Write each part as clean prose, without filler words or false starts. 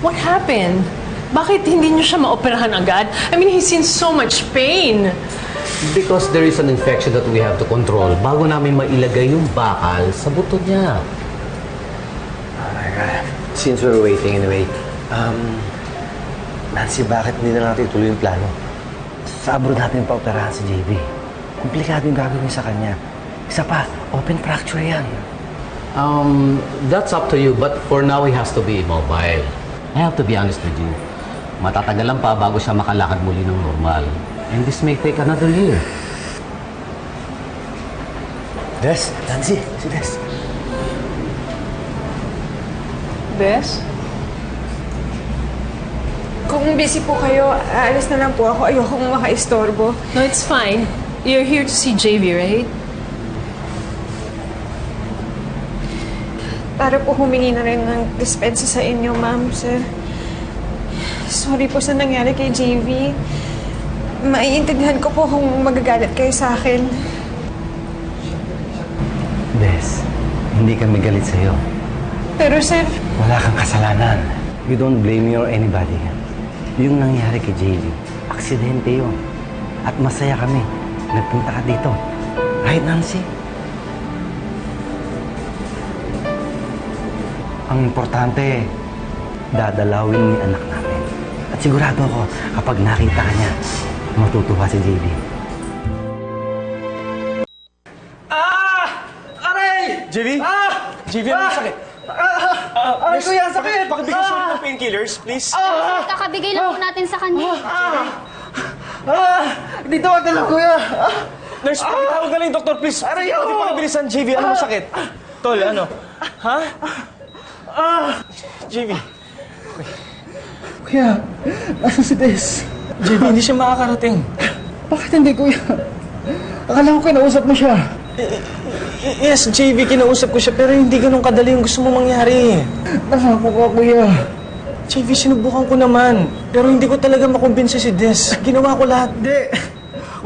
What happened? Bakit hindi niyo siya maoperahan agad? I mean, he's in so much pain. Because there is an infection that we have to control bago namin mailagay yung bakal sa buto niya. Since we're waiting anyway, Nancy, bakit hindi na natin ituloy yung plano? Sa abroad natin pa-operahan si JB. Komplikado yung gagawin sa kanya. Isa pa, open fracture yan. That's up to you, but for now, he has to be immobile. I have to be honest with you. Matatagalan pa bago siya makalakad muli ng normal. And this may take another year. Des, Nancy, si Des. Des? Kung busy po kayo, aalis na lang po ako. Ayokong makaistorbo. No, it's fine. You're here to see JV, right? Para po humingi na rin ng dispensa sa inyo, ma'am, sir. Sorry po sa nangyari kay JV. Maiintindihan ko po kung magagalit kayo sa akin. Des, hindi kami galit sa'yo. Pero, sir... Wala kang kasalanan. You don't blame me or anybody. Yung nangyari kay JV, aksidente yun. At masaya kami. Nagpunta ka dito. Right, Nancy? Ang importante, dadalawin ni anak namin. At sigurado ako, kapag nakita ka niya, matutuwa si JV. Aray! JV? JV, ano sakit? Aray ko yan, sakit! Pakibigyan siya ng painkillers, please. Kakabigay lang po natin sa kanya. Dito ka lang, kuya! Nurse, pakitawag na lang yung doktor, please. Aray, Pwede pakibilisan, JV. Ano sakit? Tol, ano? Ha? JV. Kuya, asan si Des? JV, hindi siya makakarating. Bakit hindi, kuya? Akala ko kinausap mo siya. Yes, JV, kinausap ko siya, pero hindi ganun kadali yung gusto mo mangyari. Nasaan ka, kuya? JV, sinubukan ko naman. Pero hindi ko talaga makumbinsi si Des. Ginawa ko lahat. Hindi!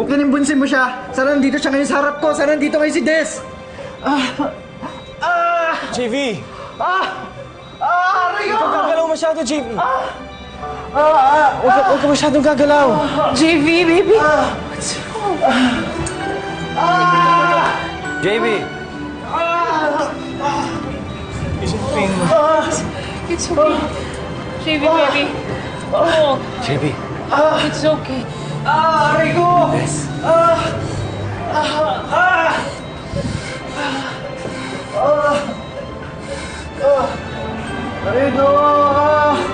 Huwag na nimbunsin mo siya! Sana nandito siya ngayon sa harap ko! Sana nandito ngayon si Des! JV! Aray Huwag kang gagalaw masyado, JV. Ah! Huwag ka masyadong gagalaw. JV, baby! JV! Is it pain mo? It's okay. JV, baby. Oh, JV! it's okay. Aray ko! Des! Aray ko!